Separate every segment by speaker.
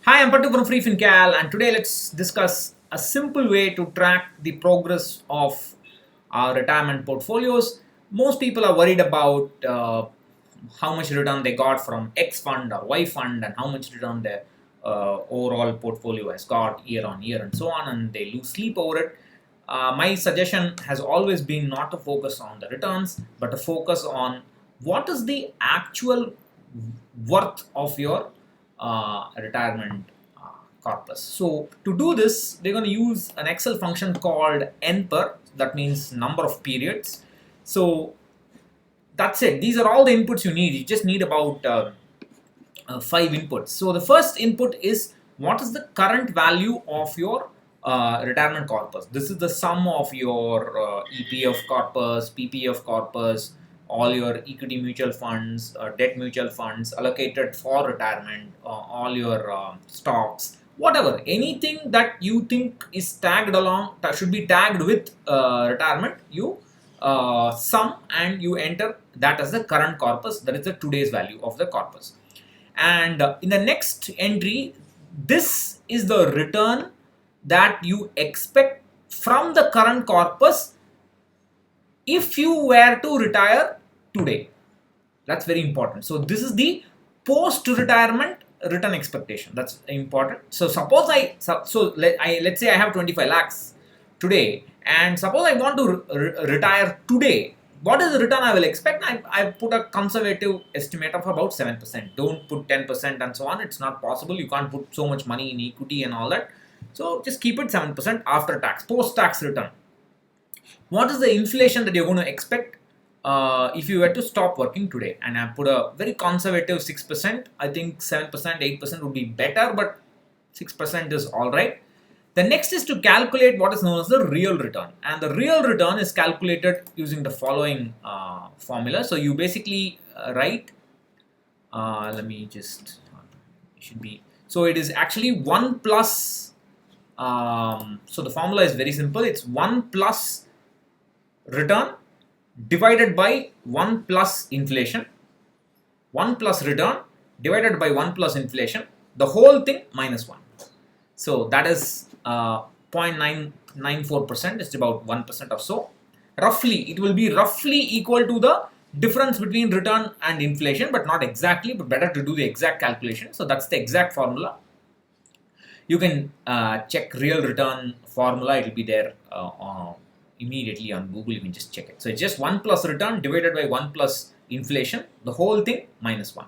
Speaker 1: Hi, I'm Patu from freefincal, and today let's discuss a simple way to track the progress of our retirement portfolios. Most people are worried about how much return they got from X fund or Y fund and how much return their overall portfolio has got year on year and so on, and they lose sleep over it. My suggestion has always been not to focus on the returns but to focus on what is the actual worth of your retirement corpus. So to do this, we're going to use an Excel function called NPER, that means number of periods. So that's it. These are all the inputs you need. You just need about 5 inputs. So the first input is what is the current value of your retirement corpus. This is the sum of your EPF corpus, PPF corpus, all your equity mutual funds, debt mutual funds allocated for retirement, all your stocks, whatever, anything that you think is tagged along, that should be tagged with retirement, you sum and you enter that as the current corpus, that is the today's value of the corpus. And in the next entry, this is the return that you expect from the current corpus if you were to retire today. That's very important. So this is the post retirement return expectation. That's important. So suppose let's say I have 25 lakhs today, and suppose I want to retire today. What is the return I will expect? I put a conservative estimate of about 7%. Don't put 10% and so on. It's not possible. You can't put so much money in equity and all that. So just keep it 7% after tax, post-tax return. What is the inflation that you're going to expect if you were to stop working today? And I put a very conservative 6%. I think 7%, 8% would be better, but 6% is all right. The next is to calculate what is known as the real return, and the real return is calculated using the following formula. So you basically write, let me just, it should be, so it is actually 1 plus, so the formula is very simple. It's 1 plus return divided by 1 plus inflation, 1 plus return divided by 1 plus inflation, the whole thing minus 1. So that is 0.994%, it's about 1% or so. Roughly, it will be roughly equal to the difference between return and inflation, but not exactly, but better to do the exact calculation. So that's the exact formula. You can check real return formula, it will be there immediately on Google. You can just check it. So it's just 1 plus return divided by 1 plus inflation, the whole thing minus 1.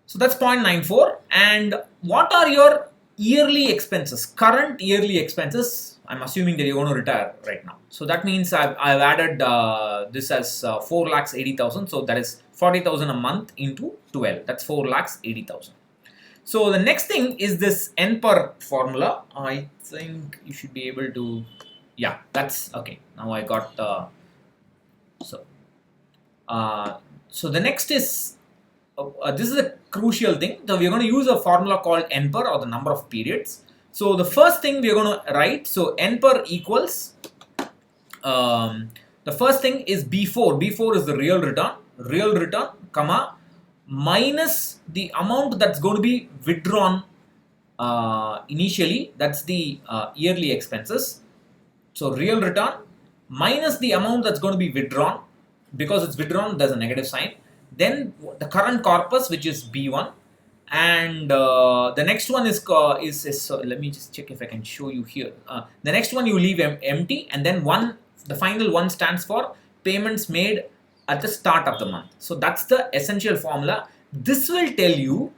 Speaker 1: So that's 0.94. And what are your yearly expenses, current yearly expenses? I'm assuming that you're going to retire right now. So that means I've added this as 4,80,000. So that is 40,000 a month into 12. That's 4,80,000. So the next thing is this NPER formula. I think you should be able to, yeah, that's okay. Now I got, so the next is, this is a crucial thing. So we're going to use a formula called NPER, or the number of periods. So the first thing we're going to write, so NPER equals, the first thing is B4. B4 is the real return, comma, minus the amount that's going to be withdrawn initially. That's the yearly expenses. So real return minus the amount that's going to be withdrawn. Because it's withdrawn, there's a negative sign. Then the current corpus, which is B1, and the next one is so let me just check if I can show you here. The next one you leave empty, and then the final one stands for payments made at the start of the month. So that's the essential formula. This will tell you,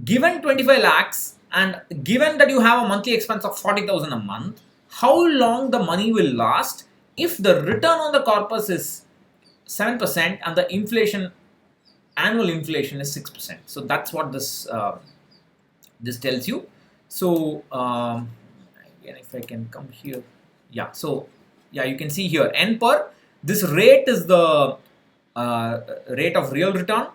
Speaker 1: given 25 lakhs and given that you have a monthly expense of 40,000 a month, how long the money will last if the return on the corpus is 7% and the annual inflation is 6%. So that's what this tells you. So again, if I can come here, yeah. So yeah, you can see here NPER. This rate is the rate of real return.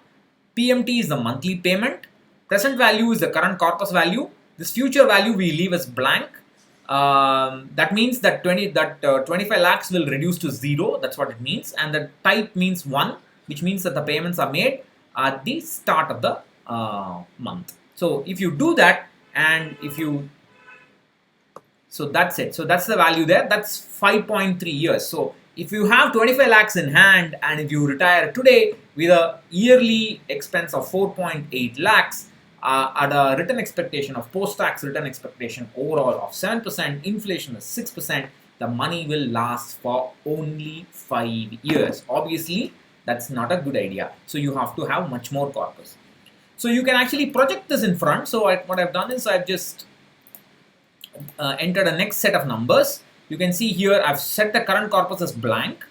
Speaker 1: PMT is the monthly payment. Present value is the current corpus value. This future value we leave as blank. That means that 25 lakhs will reduce to 0. That's what it means. And the type means 1, which means that the payments are made at the start of the month. So if you do that, and if you, so that's it. So that's the value there. That's 5.3 years. So if you have 25 lakhs in hand and if you retire today with a yearly expense of 4.8 lakhs, at a return expectation of post-tax return expectation overall of 7%, inflation is 6%, the money will last for only 5 years. Obviously, that's not a good idea. So you have to have much more corpus. So you can actually project this in front. So what I've done is I've just enter the next set of numbers. You can see here I've set the current corpus as blank,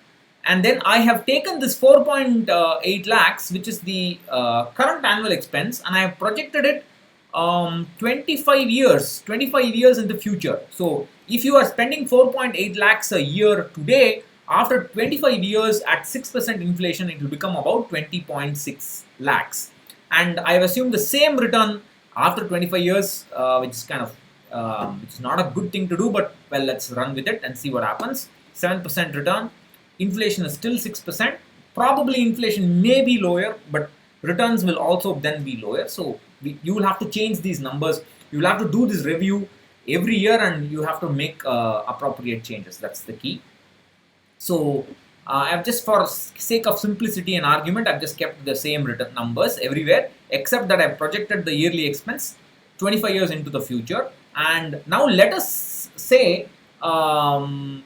Speaker 1: and then I have taken this 4.8 lakhs, which is the current annual expense, and I have projected it 25 years in the future. So if you are spending 4.8 lakhs a year today, after 25 years at 6% inflation, it will become about 20.6 lakhs. And I have assumed the same return after 25 years, which is kind of it's not a good thing to do, but well, let's run with it and see what happens. 7% return, inflation is still 6%. Probably inflation may be lower, but returns will also then be lower. So you will have to change these numbers. You will have to do this review every year, and you have to make appropriate changes. That's the key. So I've just, for sake of simplicity and argument, I've just kept the same return numbers everywhere, except that I've projected the yearly expense 25 years into the future. And now let us say after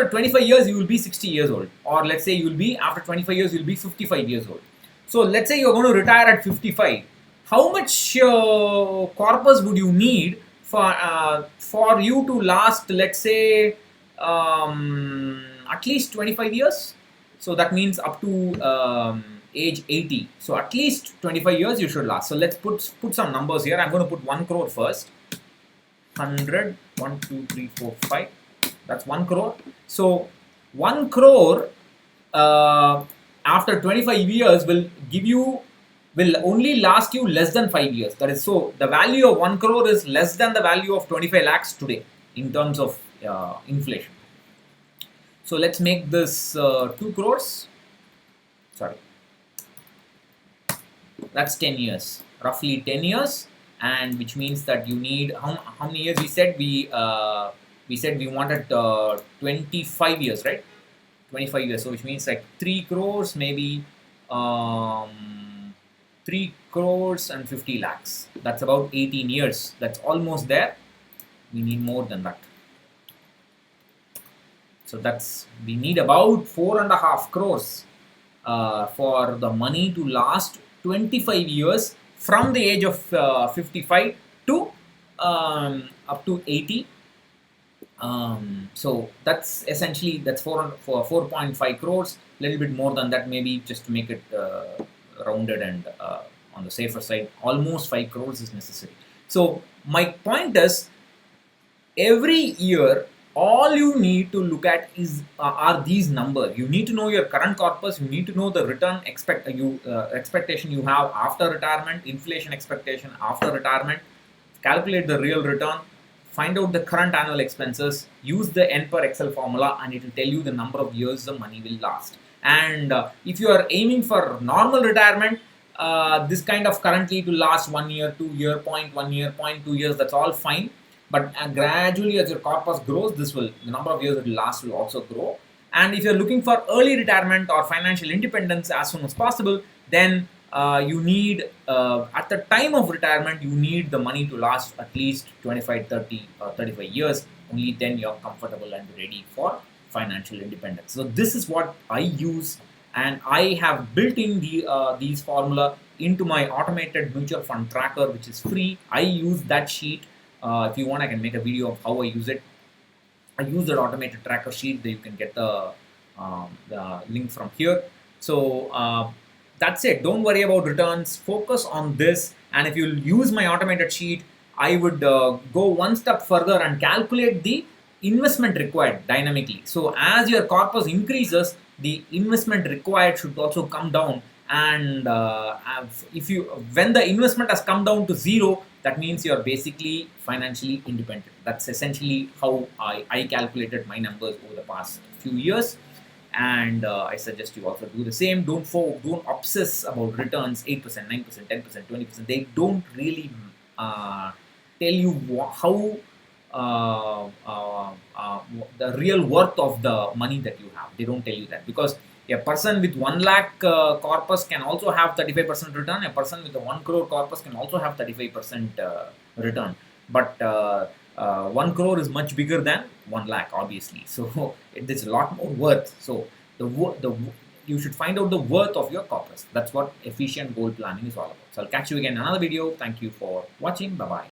Speaker 1: 25 years you will be 60 years old, or let's say you will be, after 25 years you will be 55 years old. So let's say you're going to retire at 55. How much corpus would you need for you to last, let's say, at least 25 years? So that means up to age 80. So at least 25 years you should last. So let's put some numbers here. I'm going to put 1 crore first. 100, 1, 2, 3, 4, 5. That's 1 crore. So 1 crore after 25 years will only last you less than 5 years. That is, so the value of 1 crore is less than the value of 25 lakhs today in terms of inflation. So let's make this 2 crores. Sorry. That's 10 years, roughly 10 years, and which means that you need, how many years we said? We said we wanted 25 years, right? 25 years, so which means like 3 crores, maybe 3 crores and 50 lakhs. That's about 18 years. That's almost there. We need more than that. So we need about 4.5 crores for the money to last 25 years from the age of 55 to up to 80. So that's essentially, that's 4.5 crores, a little bit more than that maybe, just to make it rounded and on the safer side. Almost 5 crores is necessary. So my point is, every year all you need to look at is are these numbers. You need to know your current corpus. You need to know the return expectation you have after retirement, inflation expectation after retirement. Calculate the real return. Find out the current annual expenses. Use the NPER Excel formula, and it will tell you the number of years the money will last. And if you are aiming for normal retirement, this kind of currently to last 1 year, 2 year, 0.1 year, 0.2 years, that's all fine. But gradually, as your corpus grows, the number of years it will last will also grow. And if you're looking for early retirement or financial independence as soon as possible, then you need, at the time of retirement, you need the money to last at least 25, 30, 35 years. Only then you're comfortable and ready for financial independence. So this is what I use, and I have built in these formula into my automated mutual fund tracker, which is free. I use that sheet. If you want, I can make a video of how I use it. I use that automated tracker sheet. That you can get the link from here. So that's it. Don't worry about returns. Focus on this. And if you use my automated sheet, I would go one step further and calculate the investment required dynamically. So as your corpus increases, the investment required should also come down. And when the investment has come down to 0, that means you're basically financially independent. That's essentially how I calculated my numbers over the past few years. And I suggest you also do the same. Don't obsess about returns 8%, 9%, 10%, 20%. They don't really tell you how the real worth of the money that you have. They don't tell you that, because a person with 1 lakh corpus can also have 35% return. A person with a 1 crore corpus can also have 35% return. But 1 crore is much bigger than 1 lakh, obviously. So it's a lot more worth. So you should find out the worth of your corpus. That's what efficient goal planning is all about. So I'll catch you again in another video. Thank you for watching. Bye bye.